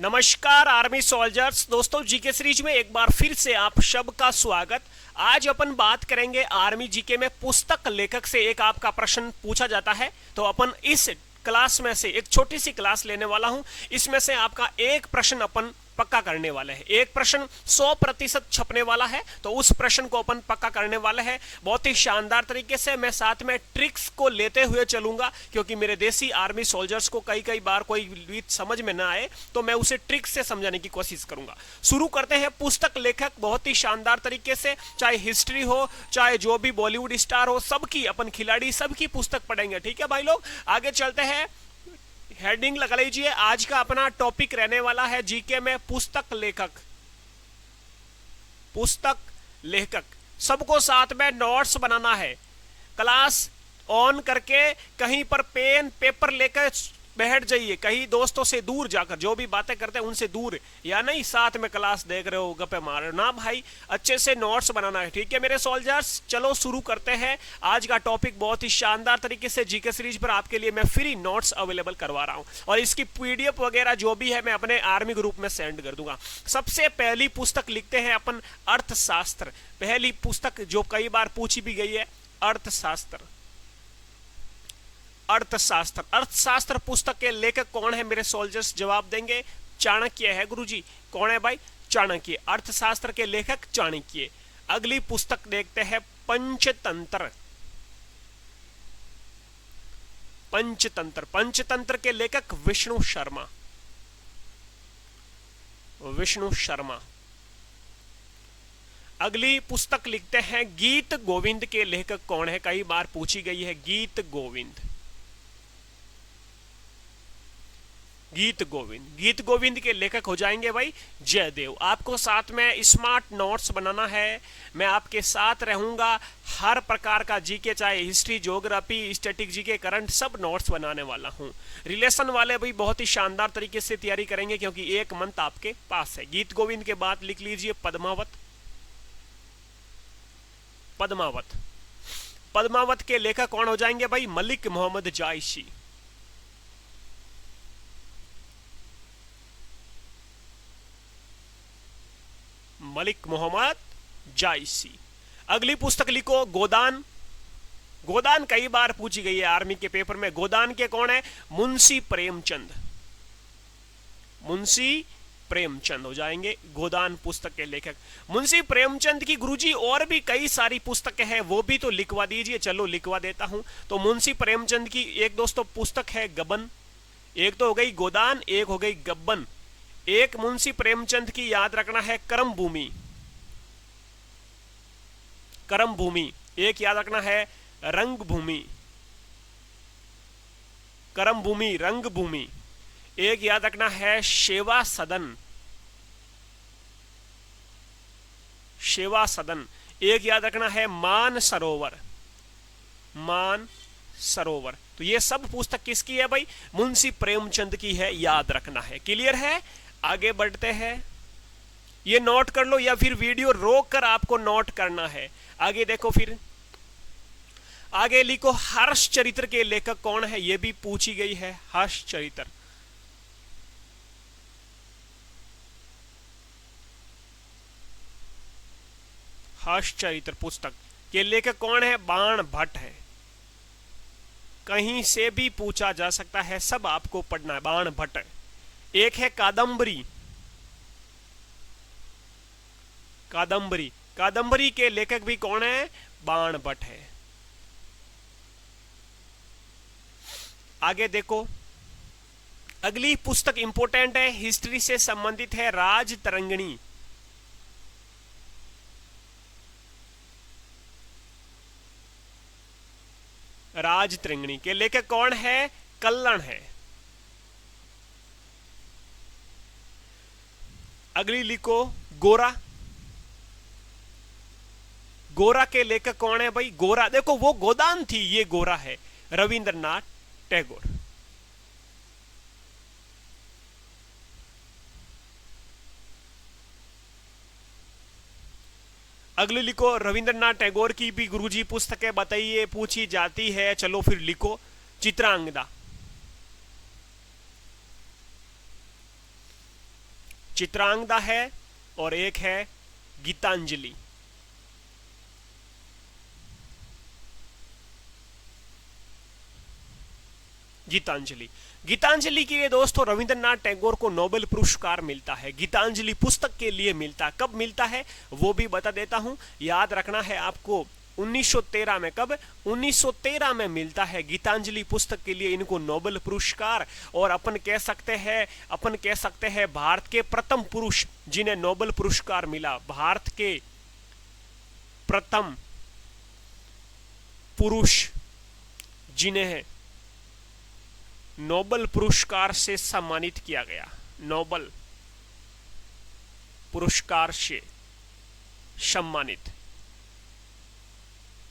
नमस्कार army soldiers दोस्तों, GK series में एक बार फिर से आप सबका स्वागत। आज अपन बात करेंगे आर्मी जीके में पुस्तक लेखक से एक आपका प्रश्न पूछा जाता है, तो अपन इस क्लास में से एक छोटी सी क्लास लेने वाला हूं। इसमें से आपका एक प्रश्न अपन पक्का करने वाले हैं। एक प्रश्न 100% छपने वाला है, तो उस प्रश्न को अपन पक्का करने वाले हैं बहुत ही शानदार तरीके से। मैं साथ में ट्रिक्स को लेते हुए चलूंगा, क्योंकि मेरे देसी आर्मी सोल्जर्स को कई कई बार कोई भी समझ में ना आए तो मैं उसे ट्रिक्स से समझाने की कोशिश करूंगा। शुरू करते हैं। पुस्तक लेखक बहुत ही शानदार तरीके से, चाहे हिस्ट्री हो चाहे जो भी बॉलीवुड स्टार हो, सबकी अपन खिलाड़ी सबकी पुस्तक पढ़ेंगे। ठीक है भाई लोग, आगे चलते हैं। हेडिंग लगा लीजिए, आज का अपना टॉपिक रहने वाला है जीके में पुस्तक लेखक। पुस्तक लेखक सबको साथ में नोट्स बनाना है। क्लास ऑन करके कहीं पर पेन पेपर लेकर बैठ जाइए, कहीं दोस्तों से दूर जाकर, जो भी बातें करते हैं उनसे दूर, या नहीं साथ में क्लास देख रहे हो गप्पे मार रहे हो ना भाई, अच्छे से नोट्स बनाना है। ठीक है मेरे सोल्जर्स, चलो शुरू करते हैं। आज का टॉपिक बहुत ही शानदार तरीके से जीके सीरीज पर आपके लिए मैं फ्री नोट्स अवेलेबल करवा रहा हूं, और इसकी पीडीएफ वगैरह जो भी है मैं अपने आर्मी ग्रुप में सेंड कर दूंगा। सबसे पहली पुस्तक लिखते हैं अपन अर्थशास्त्र। पहली पुस्तक जो कई बार पूछी भी गई है, अर्थशास्त्र। अर्थशास्त्र अर्थशास्त्र पुस्तक के लेखक कौन है मेरे सोल्जर्स? जवाब देंगे चाणक्य है गुरुजी। कौन है भाई? चाणक्य। अर्थशास्त्र के लेखक चाणक्य। अगली पुस्तक देखते हैं पंचतंत्र। पंचतंत्र पंचतंत्र के लेखक विष्णु शर्मा। विष्णु शर्मा। अगली पुस्तक लिखते हैं गीत गोविंद के लेखक कौन है? कई बार पूछी गई है, गीत गोविंद। गीत गोविंद। गीत गोविंद के लेखक हो जाएंगे भाई जयदेव। आपको साथ में स्मार्ट नोट्स बनाना है। मैं आपके साथ रहूंगा हर प्रकार का जीके, चाहे history, geography, static GK, current, सब नोट्स बनाने वाला हूं। रिलेशन वाले भी बहुत ही शानदार तरीके से तैयारी करेंगे, क्योंकि एक मंथ आपके पास है। गीत गोविंद के बाद लिख लीजिए पद्मावत। पद्मावत। पद्मावत के लेखक कौन हो जाएंगे भाई? मलिक मोहम्मद जायसी। मलिक मोहम्मद जायसी। अगली पुस्तक लिखो गोदान। गोदान कई बार पूछी गई है आर्मी के पेपर में। गोदान के कौन है? मुंशी प्रेमचंद। मुंशी प्रेमचंद हो जाएंगे गोदान पुस्तक के लेखक। मुंशी प्रेमचंद की गुरुजी और भी कई सारी पुस्तकें हैं, वो भी तो लिखवा दीजिए। चलो लिखवा देता हूं। तो मुंशी प्रेमचंद की एक दोस्तों पुस्तक है गबन। एक तो हो गई गोदान, एक हो गई गब्बन। एक मुंशी प्रेमचंद की याद रखना है कर्म भूमि। कर्म भूमि। एक याद रखना है रंग भूमि। कर्म भूमि, रंग भूमि। एक याद रखना है सेवा सदन। सेवा सदन। एक याद रखना है मान सरोवर। मान सरोवर। तो ये सब पुस्तक किसकी है भाई? मुंशी प्रेमचंद की है, याद रखना है। क्लियर है? आगे बढ़ते हैं। ये नोट कर लो, या फिर वीडियो रोक कर आपको नोट करना है। आगे देखो, फिर आगे लिखो हर्ष चरित्र के लेखक कौन है? ये भी पूछी गई है। हर्ष चरित्र। हर्ष चरित्र पुस्तक के लेखक कौन है? बाण भट्ट है। कहीं से भी पूछा जा सकता है, सब आपको पढ़ना है। बाण भट्ट। एक है कादंबरी। कादंबरी। कादंबरी के लेखक भी कौन है? बाण भट्ट है। आगे देखो, अगली पुस्तक इंपोर्टेंट है, हिस्ट्री से संबंधित है, राज तरंगिणी। राज तरंगिणी के लेखक कौन है? कल्लण है। अगली लिखो गोरा। गोरा के लेखक कौन है भाई? गोरा देखो वो गोदान थी, ये गोरा है रविंद्रनाथ टैगोर। अगली लिखो रविंद्रनाथ टैगोर की भी गुरुजी पुस्तकें बताइए, पूछी जाती है। चलो फिर लिखो चित्रांगदा। चित्रांगदा है और एक है गीतांजलि। गीतांजलि गीतांजलि के लिए दोस्तों रविंद्रनाथ टैगोर को नोबेल पुरस्कार मिलता है। गीतांजलि पुस्तक के लिए मिलता है। कब मिलता है वो भी बता देता हूं, याद रखना है आपको। 1913 में। कब? 1913 में मिलता है गीतांजलि पुस्तक के लिए इनको नोबेल पुरस्कार। और अपन कह सकते हैं भारत के प्रथम पुरुष जिन्हें नोबेल पुरस्कार मिला। भारत के प्रथम पुरुष जिन्हें नोबेल पुरस्कार से सम्मानित किया गया। नोबेल पुरस्कार से सम्मानित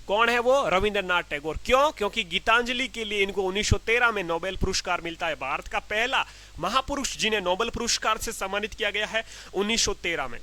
कौन है वो? रविंद्रनाथ टैगोर। क्यों? क्योंकि गीतांजलि के लिए इनको 1913 में नोबेल पुरस्कार मिलता है। भारत का पहला महापुरुष जिन्हें नोबेल पुरस्कार से सम्मानित किया गया है 1913 में।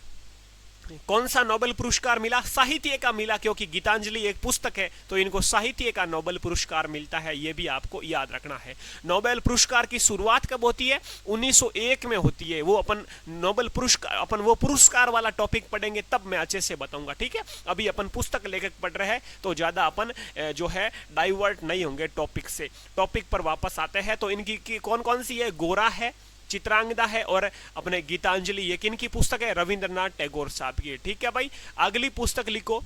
कौन सा नोबेल पुरस्कार मिला? साहित्य का मिला, क्योंकि गीतांजलि एक पुस्तक है तो इनको साहित्य का नोबेल पुरस्कार मिलता है। यह भी आपको याद रखना है। नोबेल पुरस्कार की शुरुआत कब होती है? 1901 में होती है। वो अपन नोबेल पुरस्कार वो पुरस्कार वाला टॉपिक पढ़ेंगे तब मैं अच्छे से बताऊंगा, ठीक है। अभी अपन पुस्तक लेखक पढ़ रहे हैं तो ज्यादा अपन जो है डाइवर्ट नहीं होंगे टॉपिक से। टॉपिक पर वापस आते हैं तो इनकी कौन कौन सी है? गोरा है, चित्रांगदा है और अपने गीतांजलि। ये किनकी पुस्तक है? रविंद्रनाथ टैगोर साहब की, ठीक है भाई। अगली पुस्तक लिखो,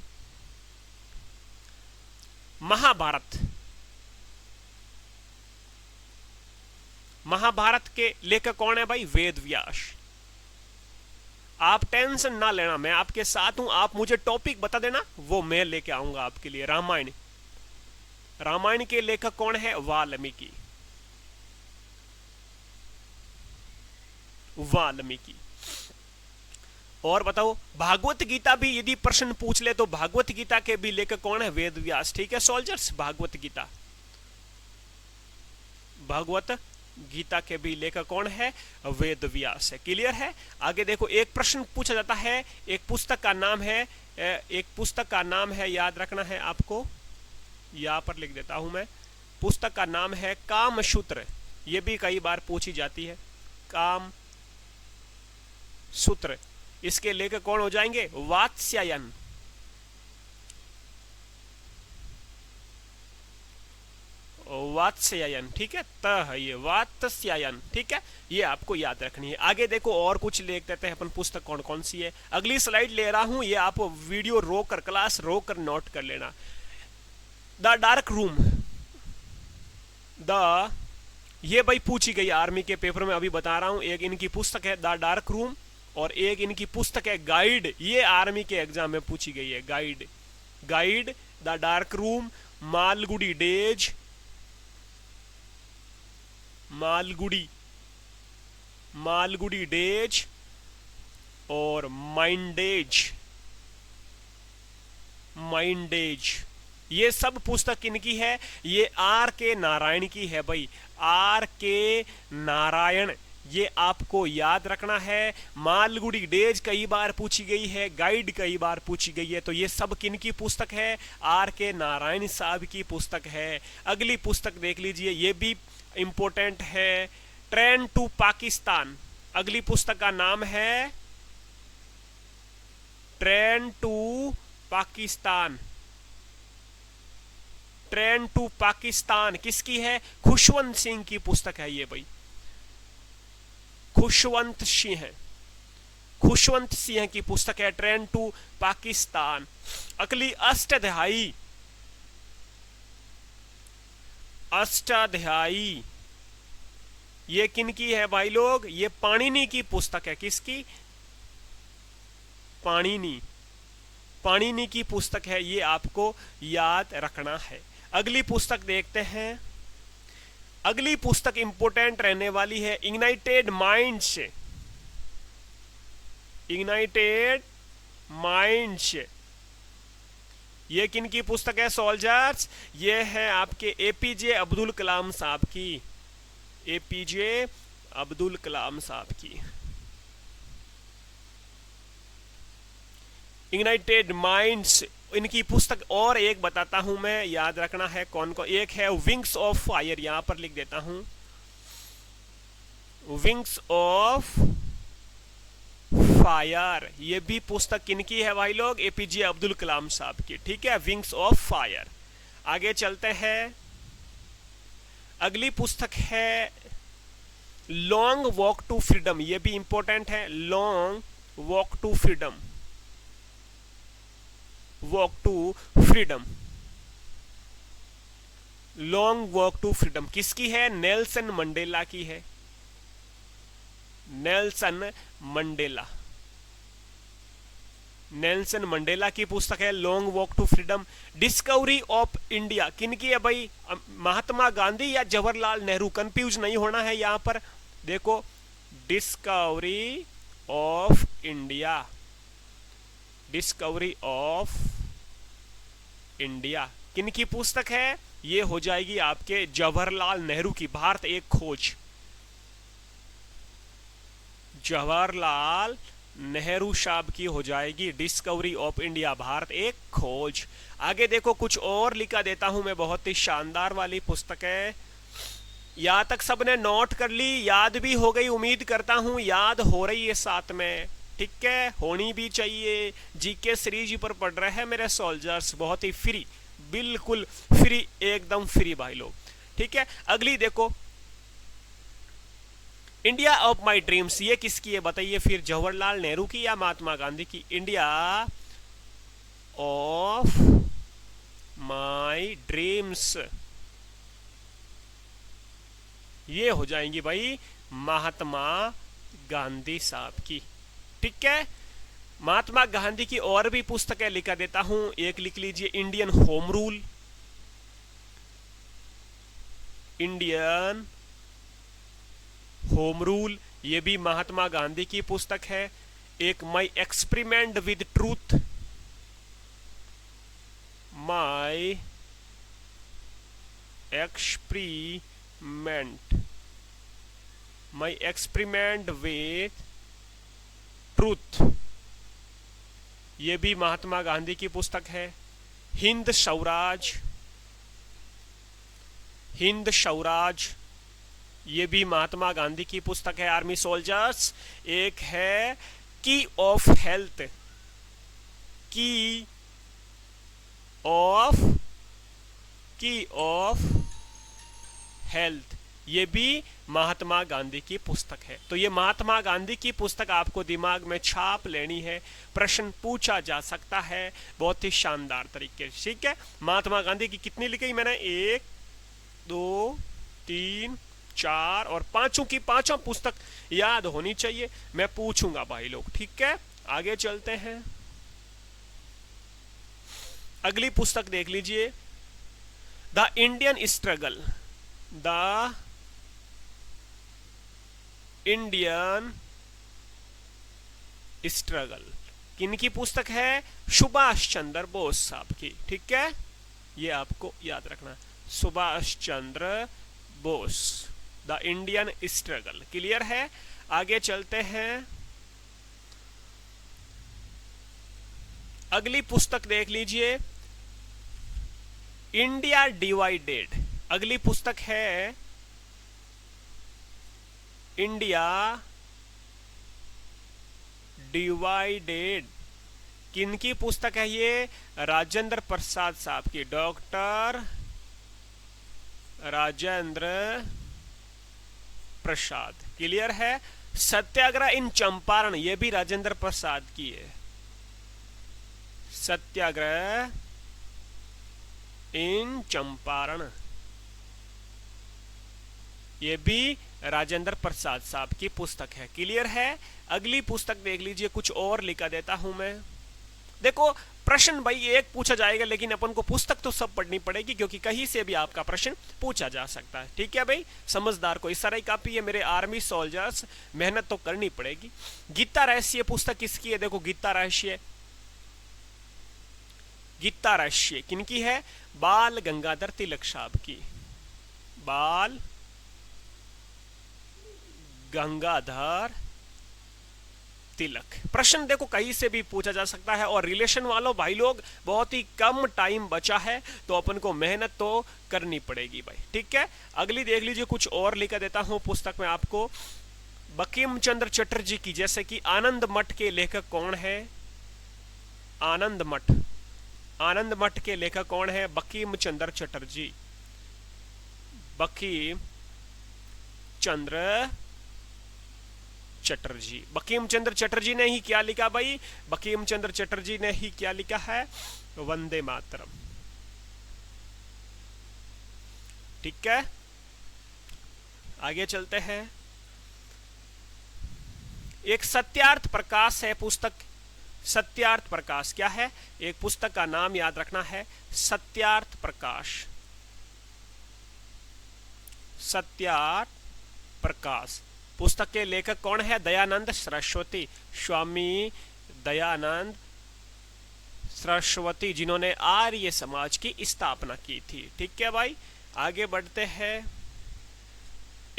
महाभारत। महाभारत के लेखक कौन है भाई? वेद व्यास। आप टेंशन ना लेना, मैं आपके साथ हूं। आप मुझे टॉपिक बता देना, वो मैं लेके आऊंगा आपके लिए। रामायण। रामायण के लेखक कौन है? वाल्मीकि। वाल्मीकि। और बताओ, भागवत गीता भी यदि प्रश्न पूछ ले तो भागवत गीता के भी लेखक कौन है? वेद व्यास, ठीक है सोल्जर्स। भागवत गीता, भागवत गीता के भी लेखक कौन है? वेद व्यास है। क्लियर है? आगे देखो, एक प्रश्न पूछा जाता है, एक पुस्तक का नाम है, याद रखना है आपको, यहां पर लिख देता हूं मैं। पुस्तक का नाम है कामसूत्र। यह भी कई बार पूछी जाती है, काम सूत्र। इसके लेखक कौन हो जाएंगे? वात्स्यायन। वात्स्यायन, ठीक है। त है ये वात्स्यायन, ठीक है। ये आपको याद रखनी है। आगे देखो और कुछ लिख देते हैं अपन, पुस्तक कौन कौन सी है। अगली स्लाइड ले रहा हूं, ये आप वीडियो रोक कर, क्लास रोक कर नोट कर लेना। The dark room. ये भाई पूछी गई आर्मी के पेपर में, अभी बता रहा हूं। एक इनकी पुस्तक है द डार्क रूम और एक इनकी पुस्तक है गाइड। ये आर्मी के एग्जाम में पूछी गई है, guide the dark room, Malgudi days, Malgudi days और माइंडेज। ये सब पुस्तक इनकी है। ये आर के नारायण की है भाई, आर के नारायण। ये आपको याद रखना है। मालगुडी डेज कई बार पूछी गई है, गाइड कई बार पूछी गई है। तो ये सब किनकी पुस्तक है? आर के नारायण साहब की पुस्तक है। अगली पुस्तक देख लीजिए, ये भी इंपॉर्टेंट है, ट्रेन टू पाकिस्तान। अगली पुस्तक का नाम है train to Pakistan. Train to Pakistan किसकी है? खुशवंत सिंह की पुस्तक है ये भाई, खुशवंत सिंह की पुस्तक है ट्रेन टू पाकिस्तान। अगली अष्टाध्यायी, ये किनकी है भाई लोग? ये पाणिनि की पुस्तक है। किसकी? पाणिनि की पुस्तक है, ये आपको याद रखना है। अगली पुस्तक देखते हैं। अगली पुस्तक इंपोर्टेंट रहने वाली है, इग्नाइटेड माइंड्स। ये किनकी पुस्तक है सोल्जर्स? ये है आपके एपीजे अब्दुल कलाम साहब की, एपीजे अब्दुल कलाम साहब की। इग्नाइटेड माइंड्स इनकी पुस्तक। और एक बताता हूं मैं, याद रखना है कौन कौन। एक है विंग्स ऑफ फायर, यहां पर लिख देता हूं, विंग्स ऑफ फायर, ये भी पुस्तक किनकी है भाई लोग? एपीजे अब्दुल कलाम साहब की, ठीक है, विंग्स ऑफ फायर। आगे चलते हैं, अगली पुस्तक है लॉन्ग वॉक टू फ्रीडम, ये भी इंपॉर्टेंट है, long walk to freedom, walk to freedom, long walk to freedom किसकी है? नेल्सन मंडेला की है, नेल्सन मंडेला, नेल्सन मंडेला की पुस्तक है long walk to freedom. Discovery of India किनकी है भाई? महात्मा गांधी या जवाहरलाल नेहरू? कंफ्यूज नहीं होना है यहां पर, देखो discovery of India, discovery of India किनकी पुस्तक है? ये हो जाएगी आपके जवाहरलाल नेहरू की, भारत एक खोज, जवाहरलाल नेहरू साहब की हो जाएगी डिस्कवरी ऑफ इंडिया, भारत एक खोज। आगे देखो कुछ और लिखा देता हूं मैं, बहुत ही शानदार वाली पुस्तक है। यहां तक सबने नोट कर ली, याद भी हो गई, उम्मीद करता हूं याद हो रही है साथ में, ठीक है, होनी भी चाहिए। जीके सीरीज पर पढ़ रहे हैं मेरे सोल्जर्स, बहुत ही फ्री, बिल्कुल फ्री, एकदम फ्री भाई लोग, ठीक है। अगली देखो, इंडिया ऑफ माई ड्रीम्स, ये किसकी है बताइए फिर? जवाहरलाल नेहरू की या महात्मा गांधी की? इंडिया ऑफ माई ड्रीम्स, ये हो जाएंगी भाई महात्मा गांधी साहब की, ठीक है। महात्मा गांधी की और भी पुस्तकें लिखा देता हूं, एक लिख लीजिए Indian home rule, Indian home rule, ये भी महात्मा गांधी की पुस्तक है। एक my experiment with truth, my experiment, my experiment with truth, ये भी महात्मा गांधी की पुस्तक है। हिंद स्वराज, हिंद स्वराज, ये भी महात्मा गांधी की पुस्तक है। आर्मी सोल्जर्स, एक है की ऑफ हेल्थ, की ऑफ हेल्थ, ये भी महात्मा गांधी की पुस्तक है। तो ये महात्मा गांधी की पुस्तक आपको दिमाग में छाप लेनी है, प्रश्न पूछा जा सकता है बहुत ही शानदार तरीके से, ठीक है। महात्मा गांधी की कितनी लिखी मैंने? 1 2 3 4 और पांचों की पांचों पुस्तक याद होनी चाहिए, मैं पूछूंगा भाई लोग, ठीक है। आगे चलते हैं, अगली पुस्तक देख लीजिए, the Indian struggle, the Indian struggle किनकी पुस्तक है? सुभाष चंद्र बोस साहब की, ठीक है, ये आपको याद रखना, Subhash Chandra Bose, the Indian struggle, clear है। आगे चलते हैं, अगली पुस्तक देख लीजिए, इंडिया डिवाइडेड, अगली पुस्तक है इंडिया डिवाइडेड, किनकी पुस्तक है ये? राजेंद्र प्रसाद साहब की, डॉक्टर राजेंद्र प्रसाद, क्लियर है। सत्याग्रह इन चंपारण, ये भी राजेंद्र प्रसाद की है, सत्याग्रह इन चंपारण, ये भी राजेंद्र प्रसाद साहब की पुस्तक है, क्लियर है। अगली पुस्तक देख लीजिए, कुछ और लिखा देता हूं मैं। देखो प्रश्न भाई एक पूछा जाएगा, लेकिन अपन को पुस्तक तो सब पढ़नी पड़ेगी, क्योंकि कहीं से भी आपका प्रश्न पूछा जा सकता है, ठीक है भाई। समझदार को इस तरह ही काफी है मेरे आर्मी सोल्जर्स, मेहनत तो करनी पड़ेगी। गीता रहस्य पुस्तक किसकी है? देखो गीता रहस्य, गीता रहस्य किनकी है? बाल गंगाधर तिलक साहब की, बाल गंगाधर तिलक। प्रश्न देखो कहीं से भी पूछा जा सकता है, और रिलेशन वालों भाई लोग बहुत ही कम टाइम बचा है, तो अपन को मेहनत तो करनी पड़ेगी भाई, ठीक है। अगली देख लीजिए, कुछ और लिखा देता हूं पुस्तक में आपको, बंकिम चंद्र चटर्जी की, जैसे कि आनंद मठ के लेखक कौन है? आनंद मठ, आनंद मठ के लेखक कौन है? बंकिम चंद्र चटर्जी, बंकिम चंद्र चटर्जी। बंकिम चंद्र चटर्जी ने ही क्या लिखा भाई? बंकिम चंद्र चटर्जी ने ही क्या लिखा है? वंदे मातरम। ठीक है, आगे चलते हैं। एक सत्यार्थ प्रकाश है पुस्तक, सत्यार्थ प्रकाश क्या है? एक पुस्तक का नाम याद रखना है, सत्यार्थ प्रकाश, सत्यार्थ प्रकाश। पुस्तक के लेखक कौन है? दयानंद सरस्वती, स्वामी दयानंद सरस्वती, जिन्होंने आर्य समाज की स्थापना की थी। ठीक है भाई, आगे बढ़ते हैं।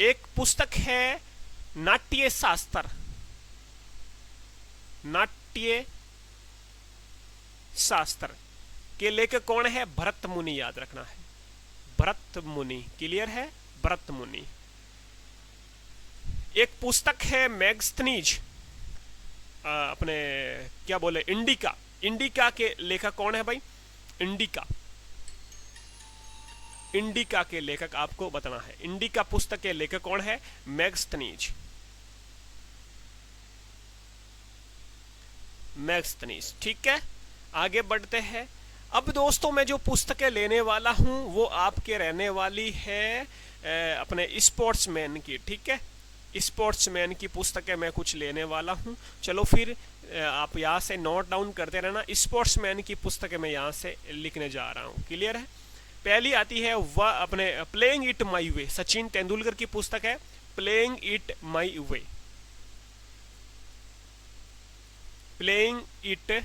एक पुस्तक है नाट्य शास्त्र, नाट्य शास्त्र के लेखक कौन है? भरत मुनि, याद रखना है, भरत मुनि। क्लियर है? भरत मुनि। एक पुस्तक है मैगस्थनीज, अपने क्या बोले, इंडिका, इंडिका के लेखक कौन है भाई? इंडिका, इंडिका के लेखक आपको बताना है। इंडिका पुस्तक के लेखक कौन है? Megasthenes, Megasthenes. ठीक है, आगे बढ़ते हैं। अब दोस्तों मैं जो पुस्तकें लेने वाला हूं वो आपके रहने वाली है अपने स्पोर्ट्समैन की। ठीक है, स्पोर्ट्समैन की पुस्तकें मैं कुछ लेने वाला हूं। चलो फिर आप यहाँ से नोट डाउन करते रहना। स्पोर्ट्समैन की पुस्तकें मैं यहाँ से लिखने जा रहा हूँ। क्लियर है? पहली आती है वह अपने playing it my way, Sachin Tendulkar की पुस्तक है, playing it my way, playing it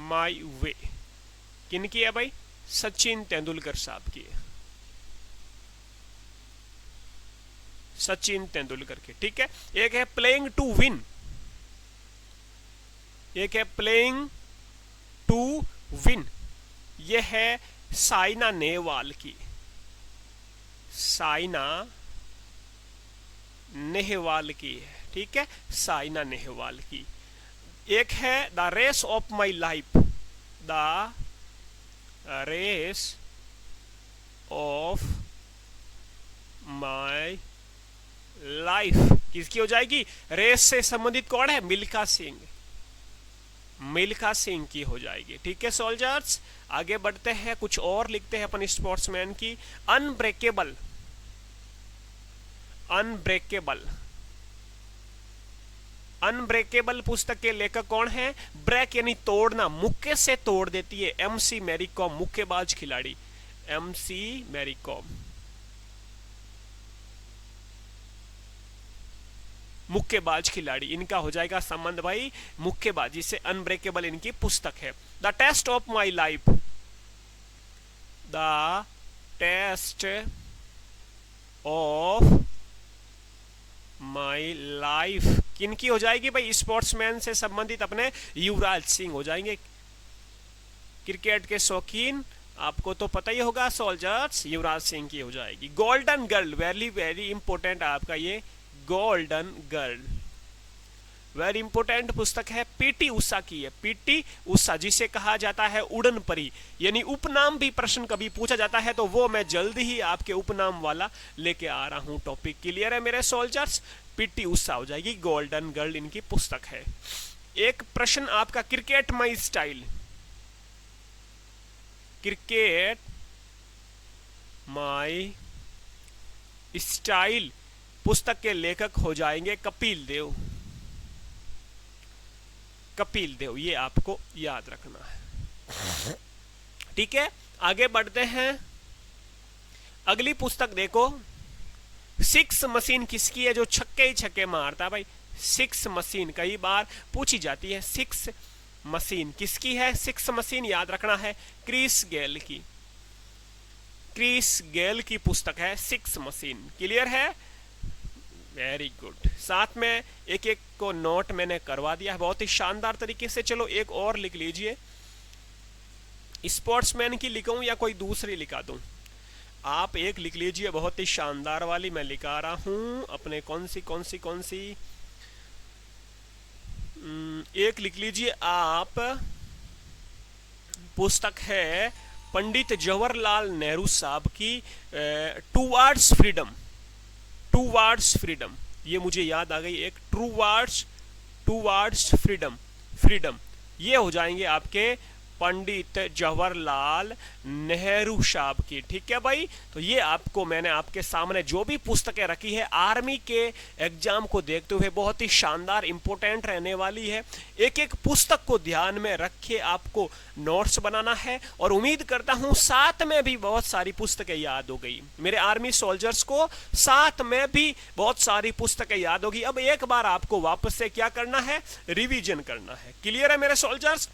my way. किन की है भाई? सचिन तेंदुलकर साहब की है, सचिन तेंदुलकर की। ठीक है, एक है प्लेइंग टू विन, एक है प्लेइंग टू विन, यह है साइना नेहवाल की, साइना नेहवाल की है। ठीक है, साइना नेहवाल की। एक है the race of my life, the race of my life, किसकी हो जाएगी? रेस से संबंधित कौन है? मिल्खा सिंह, मिल्खा सिंह की हो जाएगी। ठीक है सोल्जर्स, आगे बढ़ते हैं, कुछ और लिखते हैं अपन स्पोर्ट्समैन की। अनब्रेकेबल, अनब्रेकेबल, अनब्रेकेबल पुस्तक के लेखक कौन है? ब्रेक यानी तोड़ना, मुक्के से तोड़ देती है, एमसी मैरी कॉम, मुक्केबाज खिलाड़ी, एमसी मैरी कॉम, मुक्केबाज खिलाड़ी, इनका हो जाएगा संबंध भाई मुक्केबाजी से। अनब्रेकेबल इनकी पुस्तक है। The test of my life, the test of my life किनकी हो जाएगी भाई? स्पोर्ट्समैन से संबंधित अपने युवराज सिंह हो जाएंगे। क्रिकेट के शौकीन आपको तो पता ही होगा सोल्जर्स, युवराज सिंह की हो जाएगी। Golden girl, very very important आपका ये गोल्डन गर्ल, वेरी इंपॉर्टेंट पुस्तक है, पीटी उषा की है, पीटी उषा, जिसे कहा जाता है उड़न परी, यानी उपनाम भी प्रश्न कभी पूछा जाता है तो वो मैं जल्दी ही आपके उपनाम वाला लेके आ रहा हूं टॉपिक। क्लियर है मेरे सोल्जर्स? पीटी उषा हो जाएगी, गोल्डन गर्ल इनकी पुस्तक है। एक प्रश्न आपका, cricket my style, cricket my style पुस्तक के लेखक हो जाएंगे कपिल देव, कपिल देव, ये आपको याद रखना है। ठीक है, आगे बढ़ते हैं। अगली पुस्तक देखो, सिक्स मशीन किसकी है? जो छक्के ही छक्के मारता है भाई, सिक्स मशीन कई बार पूछी जाती है। सिक्स मशीन किसकी है? सिक्स मशीन याद रखना है क्रिस गेल की, क्रिस गेल की पुस्तक है सिक्स मशीन। क्लियर है? Very good. साथ में एक एक को नोट मैंने करवा दिया है बहुत ही शानदार तरीके से। चलो एक और लिख लीजिए, स्पोर्ट्समैन की लिखूं या कोई दूसरी लिखा दूं? आप एक लिख लीजिए, बहुत ही शानदार वाली मैं लिखा रहा हूं अपने। कौन सी एक लिख लीजिए आप। पुस्तक है पंडित जवाहरलाल नेहरू साहब की टूवर्ड्स फ्रीडम। टूवर्ड्स फ्रीडम, ये मुझे याद आ गई एक। टूवर्ड्स फ्रीडम, फ्रीडम, ये हो जाएंगे आपके पंडित जवाहरलाल नेहरू साहब की। ठीक है भाई, तो ये आपको मैंने आपके सामने जो भी पुस्तकें रखी है आर्मी के एग्जाम को देखते हुए बहुत ही शानदार इंपॉर्टेंट रहने वाली है। एक एक पुस्तक को ध्यान में रख के आपको नोट्स बनाना है, और उम्मीद करता हूं साथ में भी बहुत सारी पुस्तकें याद हो गई मेरे आर्मी सोल्जर्स को। साथ में भी बहुत सारी पुस्तकें याद होगी। अब एक बार आपको वापस से क्या करना है, रिवीजन करना है। क्लियर है मेरे सोल्जर्स?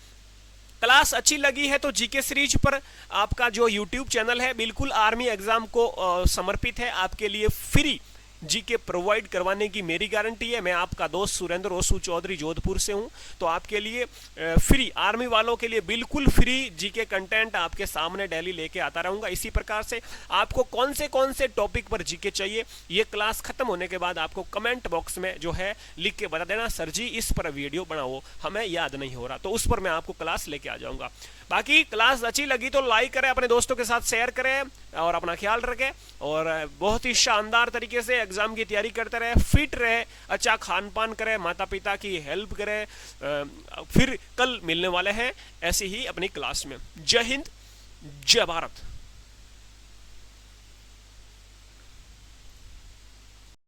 क्लास अच्छी लगी है तो जीके सीरीज पर आपका जो यूट्यूब चैनल है बिल्कुल आर्मी एग्जाम को समर्पित है। आपके लिए फ्री जीके प्रोवाइड करवाने की मेरी गारंटी है। मैं आपका दोस्त सुरेंद्र ओसू चौधरी जोधपुर से हूं, तो आपके लिए फ्री, आर्मी वालों के लिए बिल्कुल फ्री जीके कंटेंट आपके सामने डेली लेके आता रहूंगा। इसी प्रकार से आपको कौन से टॉपिक पर जीके चाहिए, ये क्लास खत्म होने के बाद आपको कमेंट बॉक्स में जो है लिख के बता देना, सर जी इस पर वीडियो बनाओ, हमें याद नहीं हो रहा, तो उस पर मैं आपको क्लास लेके आ जाऊंगा। बाकी क्लास अच्छी लगी तो लाइक करें, अपने दोस्तों के साथ शेयर करें, और अपना ख्याल रखें, और बहुत ही शानदार तरीके से एग्जाम की तैयारी करते रहे, फिट रहे, अच्छा खान पान करें, माता पिता की हेल्प करें। फिर कल मिलने वाले हैं ऐसी ही अपनी क्लास में। जय हिंद, जय भारत।